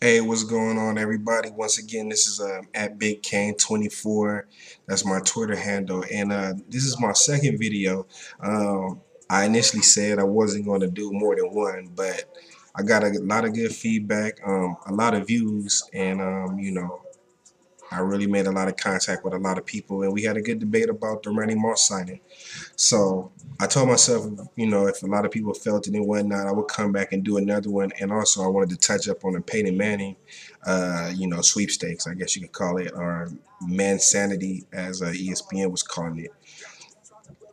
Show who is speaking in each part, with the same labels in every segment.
Speaker 1: Hey, what's going on, everybody? Once again, this is at Big Kane 24. That's my Twitter handle, and this is my second video. I initially said I wasn't going to do more than one, but I got a lot of good feedback, a lot of views, and I really made a lot of contact with a lot of people, and we had a good debate about the Randy Moss signing. So I told myself, if a lot of people felt it and whatnot, I would come back and do another one. And also, I wanted to touch up on the Peyton Manning, sweepstakes, I guess you could call it, or Mansanity, as ESPN was calling it.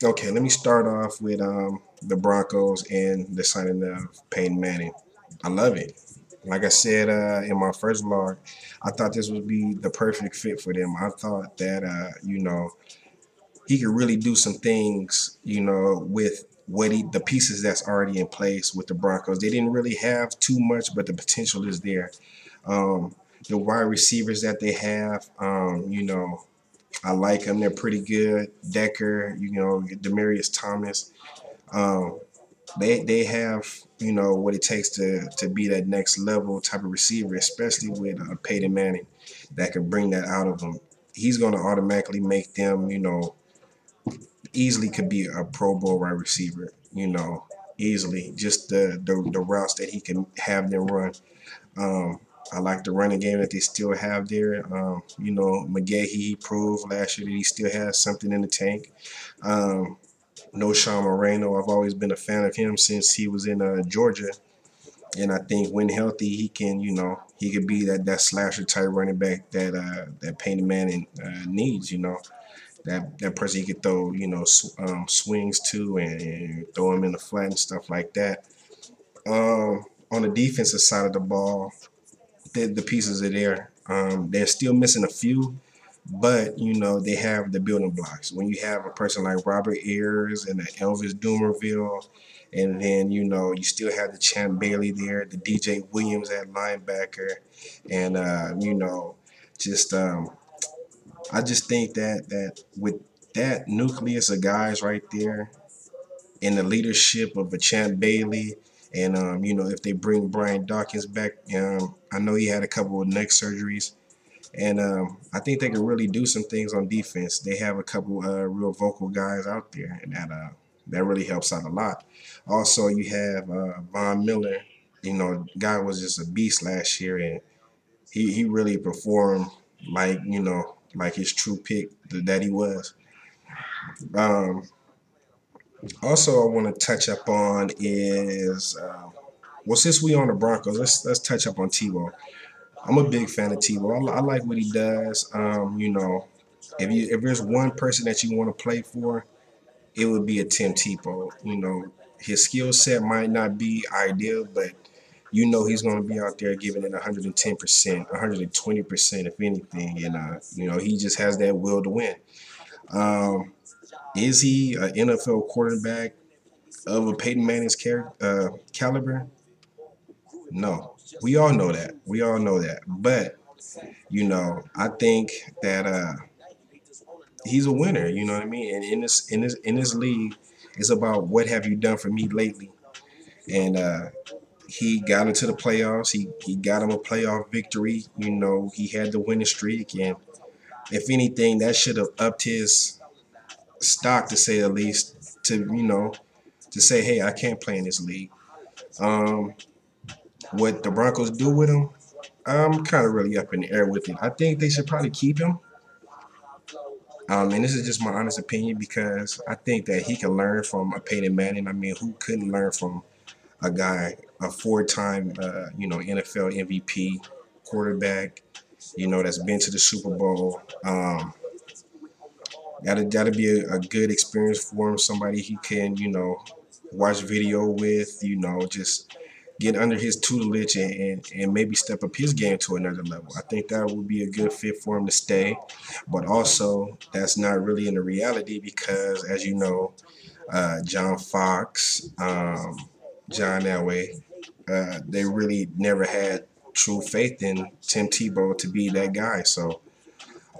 Speaker 1: Okay, let me start off with the Broncos and the signing of Peyton Manning. I love it. Like I said in my first vlog, I thought this would be the perfect fit for them. I thought that, he could really do some things, with the pieces that's already in place with the Broncos. They didn't really have too much, but the potential is there. Um, the wide receivers that they have, I like them. They're pretty good. Decker, Demarius Thomas. Um, they have what it takes to be that next level type of receiver, especially with Peyton Manning, that can bring that out of them. He's going to automatically make them, easily could be a Pro Bowl wide receiver, easily. Just the routes that he can have them run. I like the running game that they still have there. McGahee proved last year that he still has something in the tank. No Sean Moreno. I've always been a fan of him since he was in Georgia. And I think when healthy, he can, he could be that slasher type running back that Peyton Manning needs. That person he could throw, swings to and throw him in the flat and stuff like that. On the defensive side of the ball, the pieces are there. They're still missing a few, but they have the building blocks. When you have a person like Robert Ayers and Elvis Dumerville, and then you still have the Champ Bailey there, the DJ Williams at linebacker, and just I just think that with that nucleus of guys right there, and the leadership of a Champ Bailey, and if they bring Brian Dawkins back, I know he had a couple of neck surgeries, and I think they can really do some things on defense. They have a couple real vocal guys out there, and that really helps out a lot. Also, you have Von Miller. Guy was just a beast last year, and he really performed like his true pick that he was. Um, Also, I want to touch up on is well, since we on the Broncos, let's touch up on Tebow. I'm a big fan of Tebow. I like what he does. If there's one person that you want to play for, it would be a Tim Tebow. His skill set might not be ideal, but he's going to be out there giving it 110%, 120%, if anything, and he just has that will to win. Is he an NFL quarterback of a Peyton Manning's caliber? No. We all know that. We all know that. But I think that he's a winner. You know what I mean? And in this league, it's about what have you done for me lately. And he got into the playoffs. He got him a playoff victory. He had the winning streak, and if anything, that should have upped his stock, to say the least. To say, hey, I can't play in this league. Um, what the Broncos do with him, I'm kind of really up in the air with it. I think they should probably keep him. And this is just my honest opinion, because I think that he can learn from a Peyton Manning. I mean, who couldn't learn from a guy, a four-time, NFL MVP quarterback, that's been to the Super Bowl. That'll be a good experience for him. Somebody he can, watch video with, just get under his tutelage, and maybe step up his game to another level. I think that would be a good fit for him to stay. But also, that's not really in the reality, because, as you know, John Fox, John Elway, they really never had true faith in Tim Tebow to be that guy. So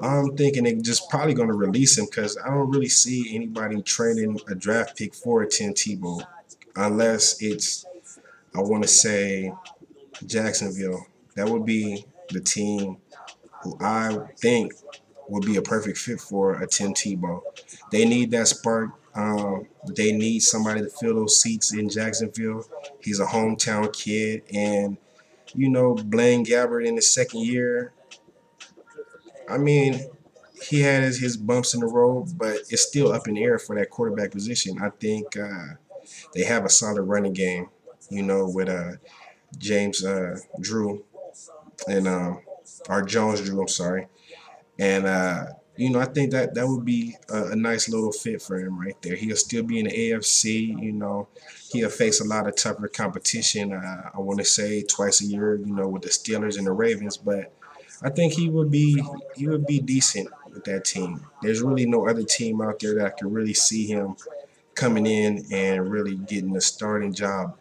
Speaker 1: I'm thinking they're just probably going to release him, because I don't really see anybody trading a draft pick for a Tim Tebow, unless it's, I want to say, Jacksonville. that would be the team who I think would be a perfect fit for a Tim Tebow. They need that spark. They need somebody to fill those seats in Jacksonville. He's a hometown kid, and Blaine Gabbert in his second year. I mean, he had his bumps in the road, but it's still up in the air for that quarterback position. I think they have a solid running game, with James Drew and or Jones Drew. I'm sorry. And I think that would be a nice little fit for him right there. He'll still be in the AFC. He'll face a lot of tougher competition. I want to say twice a year. With the Steelers and the Ravens, but I think he would be decent with that team. There's really no other team out there that I could really see him coming in and really getting a starting job.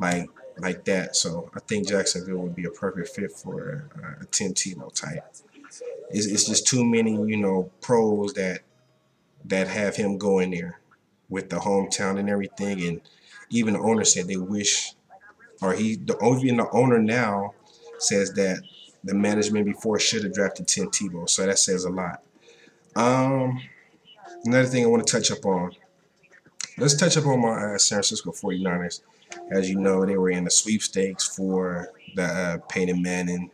Speaker 1: Like like that. So I think Jacksonville would be a perfect fit for a Tim Tebow type. It's just too many, pros that have him going there with the hometown and everything. And even the owner said they wish, or even the owner now says that the management before should have drafted Tim Tebow. So that says a lot. Um, Another thing I want to touch up on. Let's touch up on my San Francisco 49ers. As you know, they were in the sweepstakes for the Peyton Manning,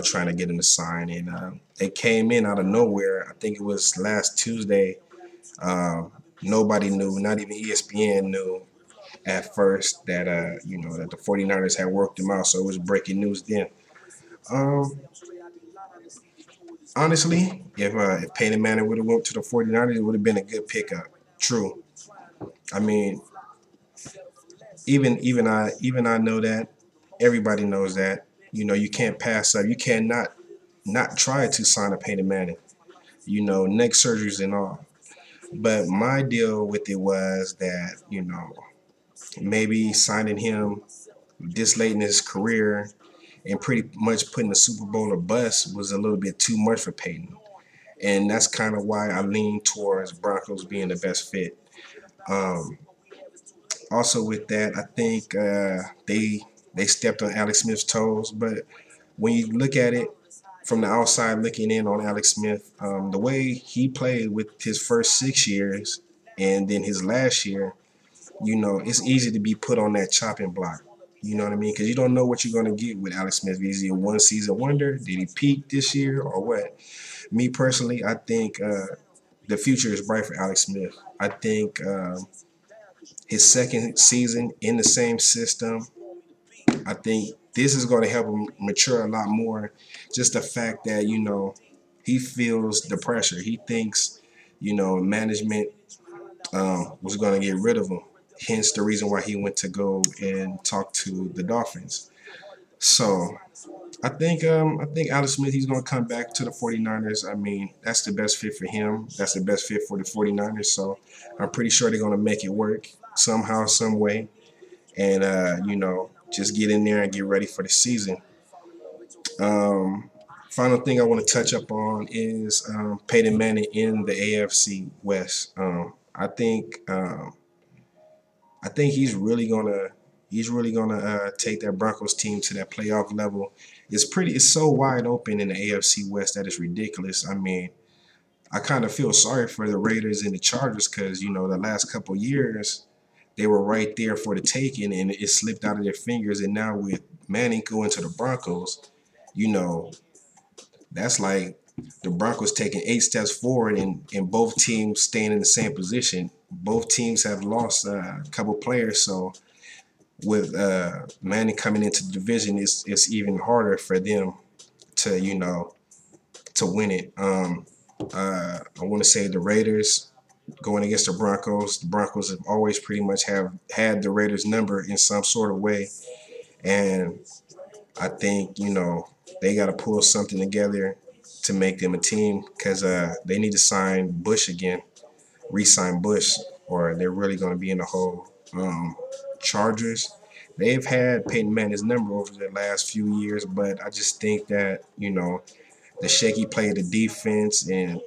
Speaker 1: trying to get him to sign. And it came in out of nowhere. I think it was last Tuesday. Nobody knew, not even ESPN knew at first that, that the 49ers had worked him out. So it was breaking news then. Um, Honestly, if Peyton Manning would have went to the 49ers, it would have been a good pickup. True. I mean, even I know that. Everybody knows that. You can't pass up. You cannot not try to sign a Peyton Manning. Neck surgeries and all. But my deal with it was that maybe signing him this late in his career and pretty much putting the Super Bowl or bust was a little bit too much for Peyton. And that's kind of why I lean towards Broncos being the best fit. Um, Also with that, I think they stepped on Alex Smith's toes. But when you look at it from the outside, looking in on Alex Smith, the way he played with his first 6 years and then his last year, it's easy to be put on that chopping block. You know what I mean? Because you don't know what you're going to get with Alex Smith. Is he a one season wonder? Did he peak this year or what? Me personally, I think the future is bright for Alex Smith. I think his second season in the same system, I think this is going to help him mature a lot more. Just the fact that, he feels the pressure. He thinks, management was going to get rid of him. Hence the reason why he went to go and talk to the Dolphins. So I think Alex Smith, he's going to come back to the 49ers. I mean, that's the best fit for him. That's the best fit for the 49ers. So I'm pretty sure they're going to make it work somehow, some way. And, just get in there and get ready for the season. Final thing I want to touch up on is Peyton Manning in the AFC West. I think he's really gonna take that Broncos team to that playoff level. It's so wide open in the AFC West that it's ridiculous. I mean, I kind of feel sorry for the Raiders and the Chargers because the last couple years they were right there for the taking and it slipped out of their fingers. And now with Manning going to the Broncos, you know that's like the Broncos taking 8 steps forward and both teams staying in the same position. Both teams have lost a couple players, so with Manning coming into the division, it's even harder for them to to win it. I want to say the Raiders going against the Broncos. The Broncos have always pretty much have had the Raiders' number in some sort of way, and I think they got to pull something together to make them a team because they need to sign Bush again, re-sign Bush, or they're really going to be in the hole. Chargers, they've had Peyton Manning's number over the last few years, but I just think that the shaky play of the defense, and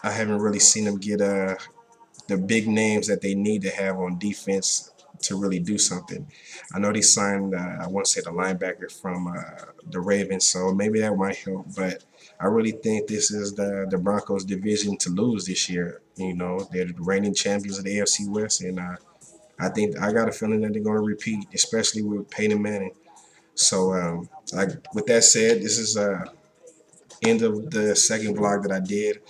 Speaker 1: I haven't really seen them get the big names that they need to have on defense to really do something. I know they signed, I want to say the linebacker from the Ravens, so maybe that might help. But I really think this is the Broncos' division to lose this year. You know, they're the reigning champions of the AFC West, and I think I got a feeling that they're going to repeat, especially with Peyton Manning. So, with that said, this is end of the second vlog that I did.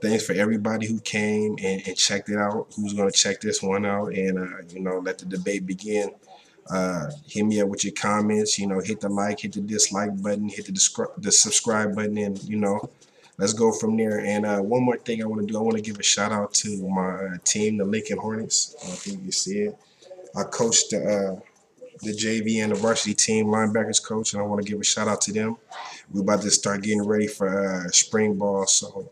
Speaker 1: Thanks for everybody who came and checked it out. Who's gonna check this one out and you know, let the debate begin. Hit me up with your comments. You know, hit the like, hit the dislike button, hit the subscribe button, and you know, let's go from there. And one more thing I want to do, I want to give a shout out to my team, the Lincoln Hornets. I think you see it. I coached the JV and the varsity team linebackers coach, and I want to give a shout out to them. We about to start getting ready for spring ball, so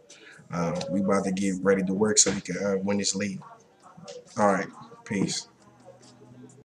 Speaker 1: we about to get ready to work so we can win this league. All right, peace.